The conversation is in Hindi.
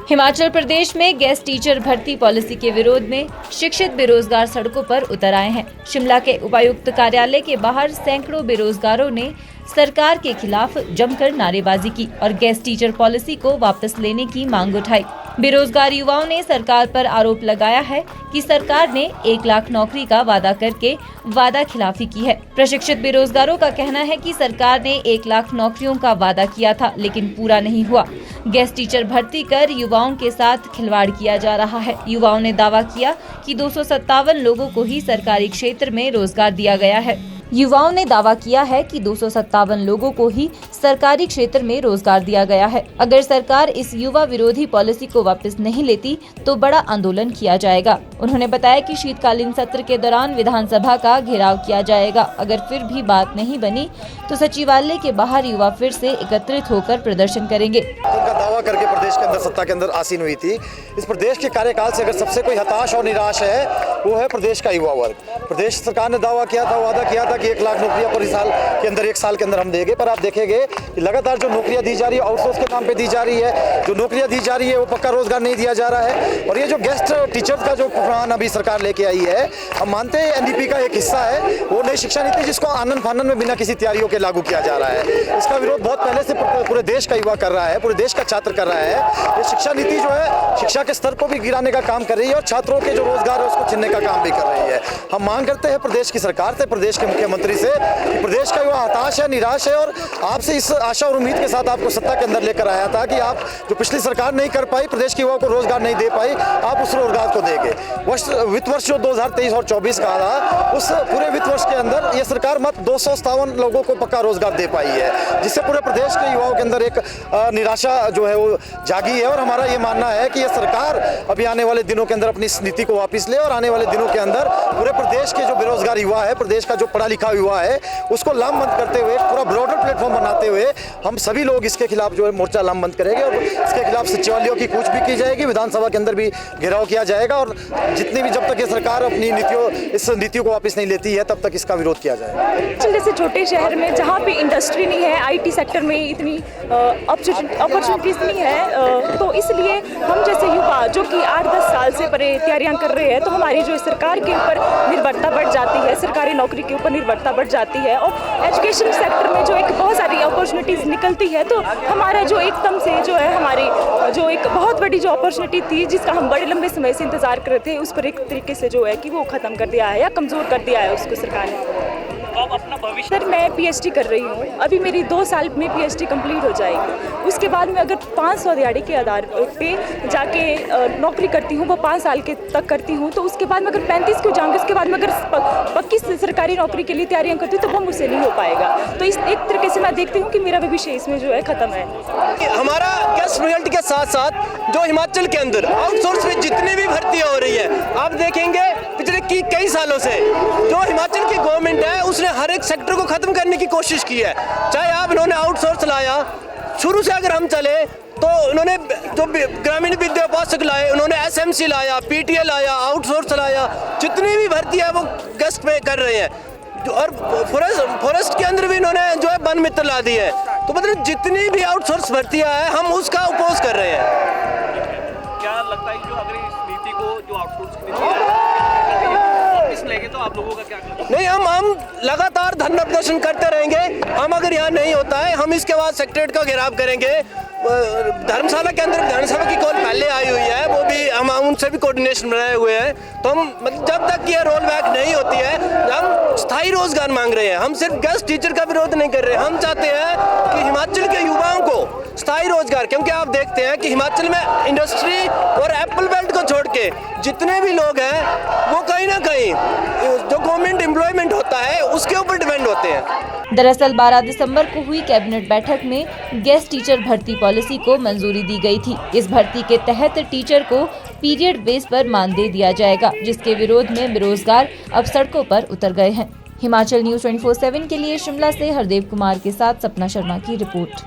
हिमाचल प्रदेश में गेस्ट टीचर भर्ती पॉलिसी के विरोध में शिक्षित बेरोजगार सड़कों पर उतर आए हैं। शिमला के उपायुक्त कार्यालय के बाहर सैकड़ों बेरोजगारों ने सरकार के खिलाफ जमकर नारेबाजी की और गेस्ट टीचर पॉलिसी को वापस लेने की मांग उठाई। बेरोजगार युवाओं ने सरकार पर आरोप लगाया है कि सरकार ने 1 लाख नौकरी का वादा करके वादा खिलाफी की है। प्रशिक्षित बेरोजगारों का कहना है कि सरकार ने 1 लाख नौकरियों का वादा किया था, लेकिन पूरा नहीं हुआ। गेस्ट टीचर भर्ती कर युवाओं के साथ खिलवाड़ किया जा रहा है। युवाओं ने दावा किया कि 257 लोगों को ही सरकारी क्षेत्र में रोजगार दिया गया है। युवाओं ने दावा किया है कि 257 लोगों को ही सरकारी क्षेत्र में रोजगार दिया गया है। अगर सरकार इस युवा विरोधी पॉलिसी को वापस नहीं लेती तो बड़ा आंदोलन किया जाएगा। उन्होंने बताया कि शीतकालीन सत्र के दौरान विधानसभा का घेराव किया जाएगा। अगर फिर भी बात नहीं बनी तो सचिवालय के बाहर युवा फिर से एकत्रित होकर प्रदर्शन करेंगे। उनका दावा करके प्रदेश के अंदर सत्ता के अंदर आसीन हुई थी। इस प्रदेश के कार्यकाल से अगर सबसे कोई हताश और निराश है वो है प्रदेश का युवा वर्ग। प्रदेश सरकार ने दावा किया था, वादा किया था कि 1 लाख नौकरियां पर साल के अंदर 1 साल के अंदर हम देंगे, पर आप देखेंगे कि लगातार जो नौकरियां दी जा रही है आउटसोर्स के नाम पे दी जा रही है। जो नौकरियां दी जा रही है वो पक्का रोजगार नहीं दिया जा रहा है। और ये जो गेस्ट टीचर्स का जो प्लान अभी सरकार लेके आई है, हम मानते हैं एनडीपी का एक हिस्सा है वो नई शिक्षा नीति, जिसको आनंद फानन में बिना किसी तैयारियों के लागू किया जा रहा है। इसका विरोध बहुत पहले से पूरे देश का युवा कर रहा है, पूरे देश का छात्र कर रहा है। ये शिक्षा नीति जो है शिक्षा के स्तर को भी गिराने का काम कर रही है और छात्रों के जो रोजगार है उसको छीनने का काम भी कर रही है। हम मांग करते हैं प्रदेश की सरकार से, प्रदेश के मुख्यमंत्री से, प्रदेश का युवा हताश है, निराश है और आपसे इस आशा और उम्मीद के साथ आपको सत्ता के अंदर लेकर आया था कि आप जो पिछली सरकार नहीं कर पाई, प्रदेश के युवाओं को रोजगार नहीं दे पाई, आप उस रोजगार को देंगे। वित्त वर्ष जो 2023 और 24 का था, उस पूरे वित्त वर्ष के अंदर ये सरकार मात्र 257 लोगों को पक्का रोजगार दे पाई है, जिससे पूरे प्रदेश के युवाओं के अंदर एक निराशा जो है वो जागी है। और हमारा ये मानना है कि ये सरकार अभी आने वाले दिनों के अंदर अपनी इस नीति को वापस ले और आने वाले दिनों के अंदर पूरे प्रदेश के जो बेरोजगार युवा है, प्रदेश का जो पढ़ा लिखा युवा है, उसको लामबंद करते हुए, पूरा ब्रॉडर प्लेटफॉर्म बनाते हुए हम सभी लोग इसके खिलाफ जो है मोर्चा लामबंद करेंगे और इसके खिलाफ सचिवालयों की कूच भी की जाएगी, विधानसभा के अंदर भी घेराव किया जाएगा और जितनी भी जब तक ये सरकार अपनी इस नीतियों को वापस नहीं लेती है तब तक इसका विरोध किया जाएगा। जैसे छोटे शहर में जहाँ पे इंडस्ट्री नहीं है, आईटी सेक्टर में इतनी अपॉर्चुनिटीज नहीं है, तो इसलिए हम जैसे युवा जो कि 8-10 साल से तैयारियां कर रहे हैं, तो हमारी जो सरकार के ऊपर निर्भरता बढ़ जाती है, सरकारी नौकरी के ऊपर निर्भरता बढ़ जाती है और एजुकेशन सेक्टर में जो एक बहुत सारी अपॉर्चुनिटीज निकलती है, तो हमारा जो एकदम से जो है हमारी जो एक बहुत बड़ी जो अपॉर्चुनिटी थी जिसका हम बड़े लंबे समय से इंतजार कर रहे थे, उस पर एक तरीके से जो है कि वो खत्म कर दिया है या कमजोर कर दिया है उसको सरकार ने। आप अपना भविष्य सर, मैं पीएचडी कर रही हूँ, अभी मेरी 2 साल में पीएचडी कंप्लीट हो जाएगी। उसके बाद मैं अगर 500 दिहाड़ी के आधार पे जाके नौकरी करती हूँ, वो 5 साल के तक करती हूँ, तो उसके बाद मैं अगर 35 को जाऊँगी, उसके बाद मैं अगर पक्की सरकारी नौकरी के लिए तैयारियाँ करती हूँ तो वो मुझसे नहीं हो पाएगा। तो इस एक तरीके से मैं देखती हूँ कि मेरा भविष्य इसमें जो है खत्म है। हमारा गेस्ट रिजल्ट के साथ साथ जो हिमाचल के अंदर आउटसोर्स में जितनी भी भर्तियाँ हो रही है, आप देखेंगे पिछले कई सालों से जो हिमाचल की गवर्नमेंट है उसने हर एक सेक्टर को खत्म करने की कोशिश की है। चाहे आप इन्होंने आउटसोर्स लाया, शुरू से अगर हम चले तो उन्होंने जो ग्रामीण विद्या उपासक लाए, उन्होंने एसएमसी लाया, पीटीए लाया, आउटसोर्स लाया, जितनी भी भर्ती है वो गेस्ट पे कर रहे हैं। और फॉरेस्ट के अंदर भी इन्होंने जो है वन मित्र ला दी है। तो मतलब जितनी भी आउटसोर्स भर्तियां हैं हम उसका अपोज कर रहे हैं। क्या लगता है जो अगर इस नीति को जो आउटसोर्स की नीति है लेंगे तो आप लोगों का क्या नहीं, हम लगातार धरना प्रदर्शन करते रहेंगे। हम अगर यहाँ नहीं होता है हम इसके बाद सेक्रेटरीट का घेराव करेंगे। धर्मशाला के अंदर विधानसभा की कॉल पहले आई हुई है, वो भी हम उनसे भी कोऑर्डिनेशन बनाए हुए हैं। तो हम मतलब जब तक ये रोल बैक नहीं होती है, हम स्थायी रोजगार मांग रहे हैं। हम सिर्फ गेस्ट टीचर का विरोध नहीं कर रहे, हम चाहते हैं कि हिमाचल के युवाओं को स्थायी रोजगार, क्योंकि आप देखते हैं कि हिमाचल में इंडस्ट्री और एप्पल बेल्ट को छोड़ के जितने भी लोग हैं वो कहीं ना कहीं जो गवर्नमेंट एम्प्लॉयमेंट होता है उसके ऊपर डिपेंड होते हैं। दरअसल 12 दिसंबर को हुई कैबिनेट बैठक में गेस्ट टीचर भर्ती पॉलिसी को मंजूरी दी गई थी। इस भर्ती के तहत टीचर को पीरियड बेस पर मानदेय दिया जाएगा, जिसके विरोध में बेरोजगार अब सड़कों पर उतर गए हैं। हिमाचल न्यूज़ 24/7 के लिए शिमला से हरदेव कुमार के साथ सपना शर्मा की रिपोर्ट।